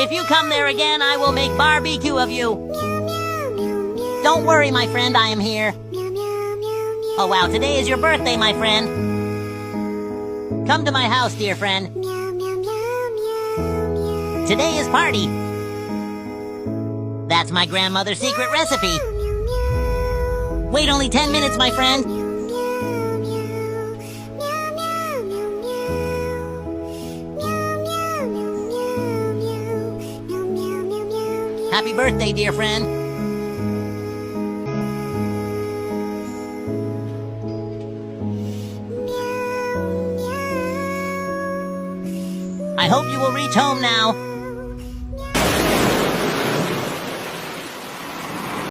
If you come there again, I will make barbecue of you. Don't worry, my friend, I am here. Oh, wow, today is your birthday, my friend. Come to my house, dear friend. Today is party. That's my grandmother's secret recipe. Wait only 10 minutes, my friend. Happy birthday, dear friend. I hope you will reach home now.